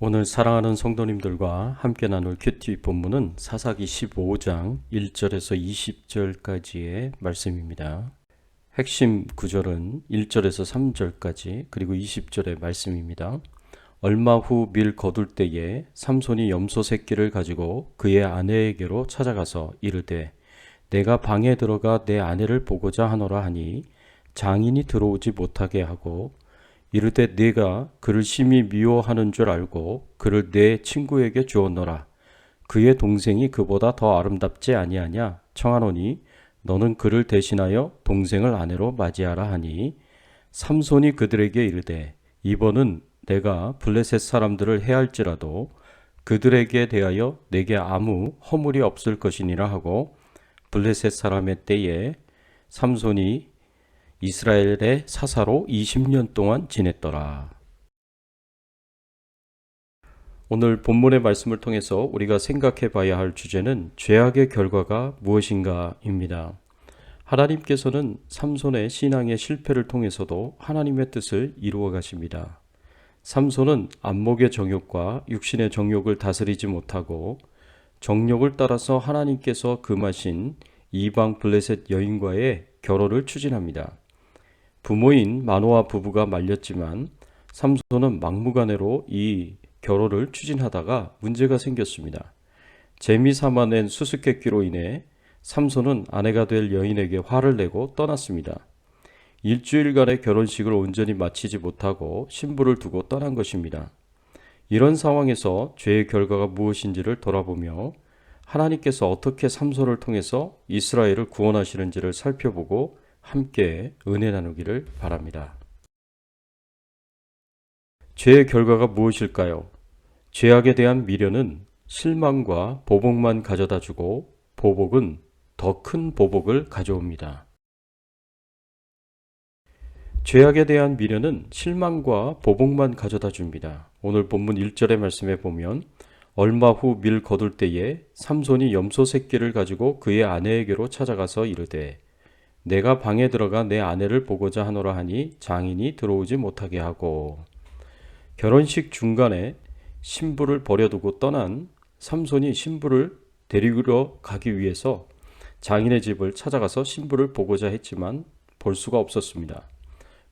오늘 사랑하는 성도님들과 함께 나눌 큐티 본문은 사사기 15장 1절에서 20절까지의 말씀입니다. 핵심 구절은 1절에서 3절까지 그리고 20절의 말씀입니다. 얼마 후 밀 거둘 때에 삼손이 염소 새끼를 가지고 그의 아내에게로 찾아가서 이르되 내가 방에 들어가 내 아내를 보고자 하노라 하니 장인이 들어오지 못하게 하고 이르되 네가 그를 심히 미워하는 줄 알고 그를 내 친구에게 주었노라. 그의 동생이 그보다 더 아름답지 아니하냐 청하노니 너는 그를 대신하여 동생을 아내로 맞이하라 하니 삼손이 그들에게 이르되 이번은 내가 블레셋 사람들을 해할지라도 그들에게 대하여 내게 아무 허물이 없을 것이니라 하고 블레셋 사람의 때에 삼손이 이스라엘의 사사로 20년 동안 지냈더라. 오늘 본문의 말씀을 통해서 우리가 생각해 봐야 할 주제는 죄악의 결과가 무엇인가입니다. 하나님께서는 삼손의 신앙의 실패를 통해서도 하나님의 뜻을 이루어 가십니다. 삼손은 안목의 정욕과 육신의 정욕을 다스리지 못하고 정욕을 따라서 하나님께서 금하신 이방 블레셋 여인과의 결혼을 추진합니다. 부모인 마노아 부부가 말렸지만 삼손은 막무가내로 이 결혼을 추진하다가 문제가 생겼습니다. 재미삼아 낸 수수께끼로 인해 삼손은 아내가 될 여인에게 화를 내고 떠났습니다. 일주일간의 결혼식을 온전히 마치지 못하고 신부를 두고 떠난 것입니다. 이런 상황에서 죄의 결과가 무엇인지를 돌아보며 하나님께서 어떻게 삼손을 통해서 이스라엘을 구원하시는지를 살펴보고 함께 은혜 나누기를 바랍니다. 죄의 결과가 무엇일까요? 죄악에 대한 미련은 실망과 보복만 가져다 주고 보복은 더 큰 보복을 가져옵니다. 죄악에 대한 미련은 실망과 보복만 가져다 줍니다. 오늘 본문 1절의 말씀에 보면 얼마 후 밀 거둘 때에 삼손이 염소 새끼를 가지고 그의 아내에게로 찾아가서 이르되 내가 방에 들어가 내 아내를 보고자 하노라 하니 장인이 들어오지 못하게 하고 결혼식 중간에 신부를 버려두고 떠난 삼손이 신부를 데리러 가기 위해서 장인의 집을 찾아가서 신부를 보고자 했지만 볼 수가 없었습니다.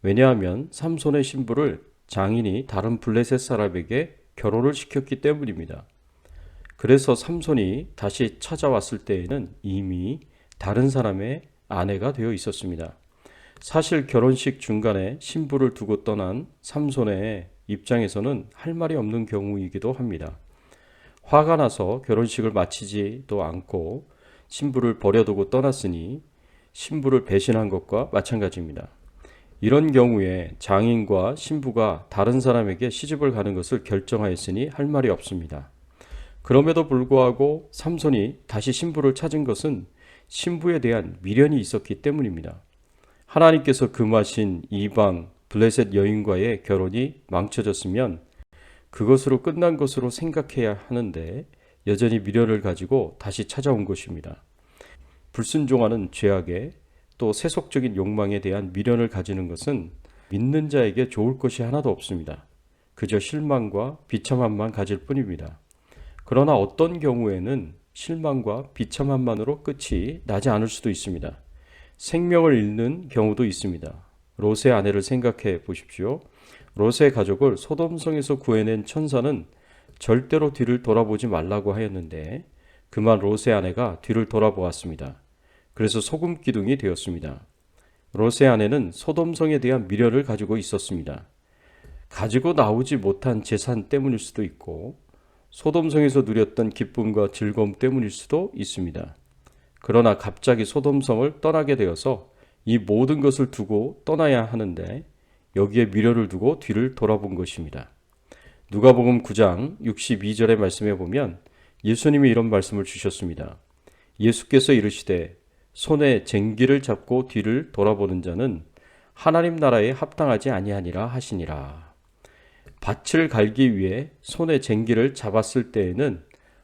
왜냐하면 삼손의 신부를 장인이 다른 블레셋 사람에게 결혼을 시켰기 때문입니다. 그래서 삼손이 다시 찾아왔을 때에는 이미 다른 사람의 아내가 되어 있었습니다. 사실 결혼식 중간에 신부를 두고 떠난 삼손의 입장에서는 할 말이 없는 경우이기도 합니다. 화가 나서 결혼식을 마치지도 않고 신부를 버려두고 떠났으니 신부를 배신한 것과 마찬가지입니다. 이런 경우에 장인과 신부가 다른 사람에게 시집을 가는 것을 결정하였으니 할 말이 없습니다. 그럼에도 불구하고 삼손이 다시 신부를 찾은 것은 신부에 대한 미련이 있었기 때문입니다. 하나님께서 금하신 이방 블레셋 여인과의 결혼이 망쳐졌으면 그것으로 끝난 것으로 생각해야 하는데 여전히 미련을 가지고 다시 찾아온 것입니다. 불순종하는 죄악에 또 세속적인 욕망에 대한 미련을 가지는 것은 믿는 자에게 좋을 것이 하나도 없습니다. 그저 실망과 비참함만 가질 뿐입니다. 그러나 어떤 경우에는 실망과 비참함만으로 끝이 나지 않을 수도 있습니다. 생명을 잃는 경우도 있습니다. 롯의 아내를 생각해 보십시오. 롯의 가족을 소돔성에서 구해낸 천사는 절대로 뒤를 돌아보지 말라고 하였는데 그만 롯의 아내가 뒤를 돌아보았습니다. 그래서 소금 기둥이 되었습니다. 롯의 아내는 소돔성에 대한 미련을 가지고 있었습니다. 가지고 나오지 못한 재산 때문일 수도 있고 소돔성에서 누렸던 기쁨과 즐거움 때문일 수도 있습니다. 그러나 갑자기 소돔성을 떠나게 되어서 이 모든 것을 두고 떠나야 하는데 여기에 미련을 두고 뒤를 돌아본 것입니다. 누가복음 9장 62절의 말씀에 보면 예수님이 이런 말씀을 주셨습니다. 예수께서 이르시되 손에 쟁기를 잡고 뒤를 돌아보는 자는 하나님 나라에 합당하지 아니하니라 하시니라. 밭을 갈기 위해 손에 쟁기를 잡았을 때에는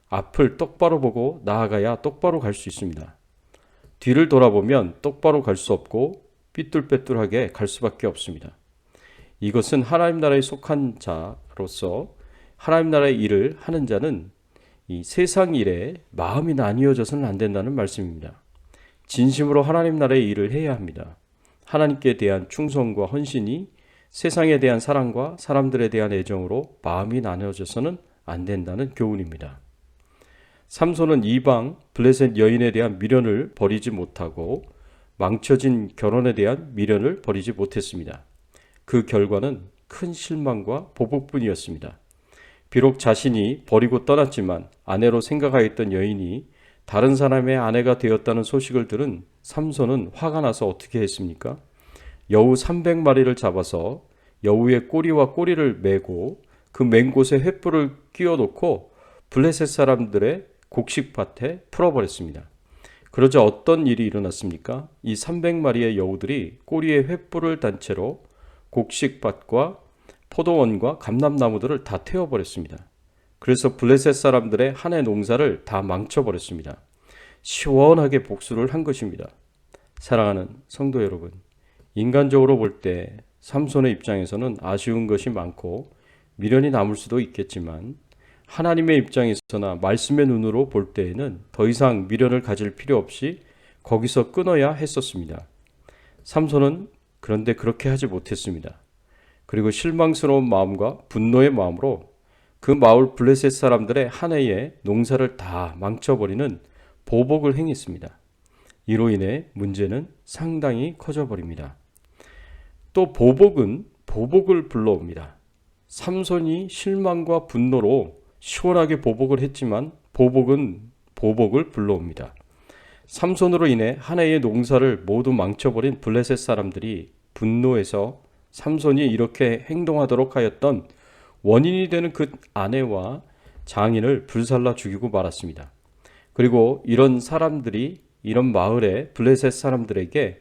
앞을 똑바로 보고 나아가야 똑바로 갈 수 있습니다. 뒤를 돌아보면 똑바로 갈 수 없고 삐뚤빼뚤하게 갈 수밖에 없습니다. 이것은 하나님 나라에 속한 자로서 하나님 나라의 일을 하는 자는 이 세상 일에 마음이 나뉘어져서는 안 된다는 말씀입니다. 진심으로 하나님 나라의 일을 해야 합니다. 하나님께 대한 충성과 헌신이 세상에 대한 사랑과 사람들에 대한 애정으로 마음이 나뉘어져서는 안 된다는 교훈입니다. 삼손은 이방 블레셋 여인에 대한 미련을 버리지 못하고 망쳐진 결혼에 대한 미련을 버리지 못했습니다. 그 결과는 큰 실망과 보복뿐이었습니다. 비록 자신이 버리고 떠났지만 아내로 생각하였던 여인이 다른 사람의 아내가 되었다는 소식을 들은 삼손은 화가 나서 어떻게 했습니까? 여우 300마리를 잡아서 여우의 꼬리와 꼬리를 메고 그 맨 곳에 횃불을 끼워놓고 블레셋 사람들의 곡식밭에 풀어버렸습니다. 그러자 어떤 일이 일어났습니까? 이 300마리의 여우들이 꼬리에 횃불을 단 채로 곡식밭과 포도원과 감람나무들을 다 태워버렸습니다. 그래서 블레셋 사람들의 한 해 농사를 다 망쳐버렸습니다. 시원하게 복수를 한 것입니다. 사랑하는 성도 여러분, 인간적으로 볼 때 삼손의 입장에서는 아쉬운 것이 많고 미련이 남을 수도 있겠지만 하나님의 입장에서나 말씀의 눈으로 볼 때에는 더 이상 미련을 가질 필요 없이 거기서 끊어야 했었습니다. 삼손은 그런데 그렇게 하지 못했습니다. 그리고 실망스러운 마음과 분노의 마음으로 그 마을 블레셋 사람들의 한 해의 농사를 다 망쳐버리는 보복을 행했습니다. 이로 인해 문제는 상당히 커져버립니다. 또 보복은 보복을 불러옵니다. 삼손이 실망과 분노로 시원하게 보복을 했지만 보복은 보복을 불러옵니다. 삼손으로 인해 한 해의 농사를 모두 망쳐버린 블레셋 사람들이 분노해서 삼손이 이렇게 행동하도록 하였던 원인이 되는 그 아내와 장인을 불살라 죽이고 말았습니다. 그리고 이런 사람들이 이런 마을의 블레셋 사람들에게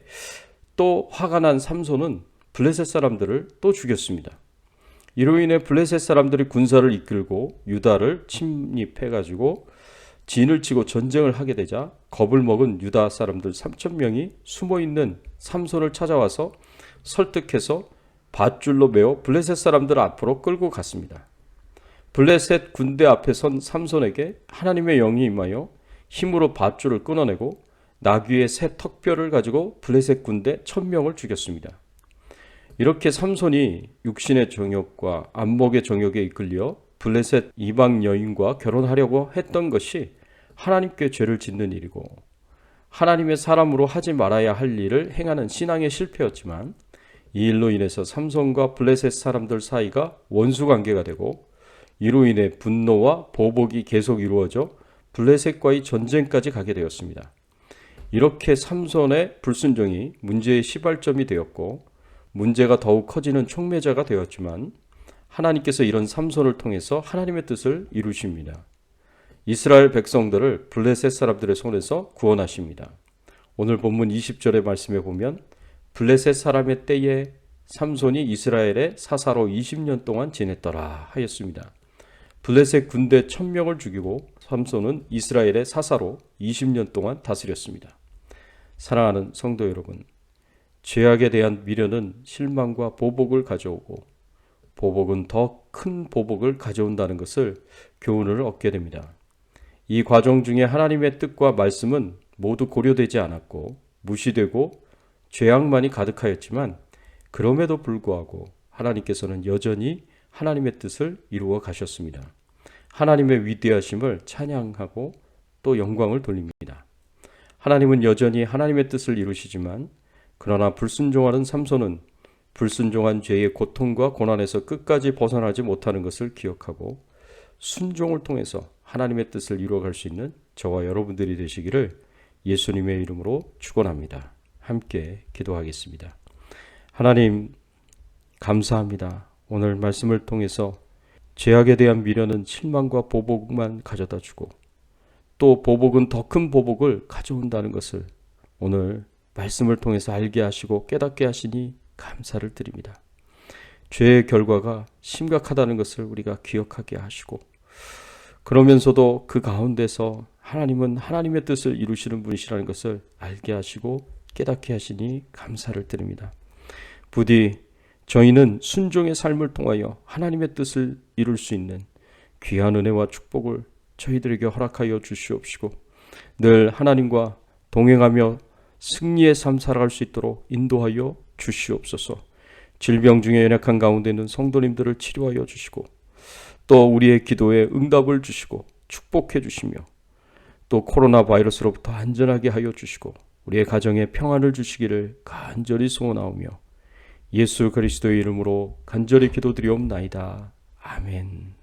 또 화가 난 삼손은 블레셋 사람들을 또 죽였습니다. 이로 인해 블레셋 사람들이 군사를 이끌고 유다를 침입해가지고 진을 치고 전쟁을 하게 되자 겁을 먹은 유다 사람들 3,000명이 숨어있는 삼손을 찾아와서 설득해서 밧줄로 메어 블레셋 사람들 앞으로 끌고 갔습니다. 블레셋 군대 앞에 선 삼손에게 하나님의 영이 임하여 힘으로 밧줄을 끊어내고 나귀의 새 턱뼈를 가지고 블레셋 군대 1,000명을 죽였습니다. 이렇게 삼손이 육신의 정욕과 안목의 정욕에 이끌려 블레셋 이방 여인과 결혼하려고 했던 것이 하나님께 죄를 짓는 일이고 하나님의 사람으로 하지 말아야 할 일을 행하는 신앙의 실패였지만 이 일로 인해서 삼손과 블레셋 사람들 사이가 원수관계가 되고 이로 인해 분노와 보복이 계속 이루어져 블레셋과의 전쟁까지 가게 되었습니다. 이렇게 삼손의 불순종이 문제의 시발점이 되었고 문제가 더욱 커지는 촉매자가 되었지만 하나님께서 이런 삼손을 통해서 하나님의 뜻을 이루십니다. 이스라엘 백성들을 블레셋 사람들의 손에서 구원하십니다. 오늘 본문 20절의 말씀에 보면 블레셋 사람의 때에 삼손이 이스라엘의 사사로 20년 동안 지냈더라 하였습니다. 블레셋 군대 1,000명을 죽이고 삼손은 이스라엘의 사사로 20년 동안 다스렸습니다. 사랑하는 성도 여러분, 죄악에 대한 미련은 실망과 보복을 가져오고 보복은 더 큰 보복을 가져온다는 것을 교훈을 얻게 됩니다. 이 과정 중에 하나님의 뜻과 말씀은 모두 고려되지 않았고 무시되고 죄악만이 가득하였지만 그럼에도 불구하고 하나님께서는 여전히 하나님의 뜻을 이루어 가셨습니다. 하나님의 위대하심을 찬양하고 또 영광을 돌립니다. 하나님은 여전히 하나님의 뜻을 이루시지만 그러나 불순종하는 삼손은 불순종한 죄의 고통과 고난에서 끝까지 벗어나지 못하는 것을 기억하고 순종을 통해서 하나님의 뜻을 이루어갈 수 있는 저와 여러분들이 되시기를 예수님의 이름으로 축원합니다. 함께 기도하겠습니다. 하나님 감사합니다. 오늘 말씀을 통해서 죄악에 대한 미련은 실망과 보복만 가져다 주고 또 보복은 더 큰 보복을 가져온다는 것을 오늘 말씀을 통해서 알게 하시고 깨닫게 하시니 감사를 드립니다. 죄의 결과가 심각하다는 것을 우리가 기억하게 하시고 그러면서도 그 가운데서 하나님은 하나님의 뜻을 이루시는 분이시라는 것을 알게 하시고 깨닫게 하시니 감사를 드립니다. 부디 저희는 순종의 삶을 통하여 하나님의 뜻을 이룰 수 있는 귀한 은혜와 축복을 저희들에게 허락하여 주시옵시고 늘 하나님과 동행하며 승리의 삶 살아갈 수 있도록 인도하여 주시옵소서. 질병 중에 연약한 가운데 있는 성도님들을 치료하여 주시고 또 우리의 기도에 응답을 주시고 축복해 주시며 또 코로나 바이러스로부터 안전하게 하여 주시고 우리의 가정에 평안을 주시기를 간절히 소원하오며 예수 그리스도의 이름으로 간절히 기도드리옵나이다. 아멘.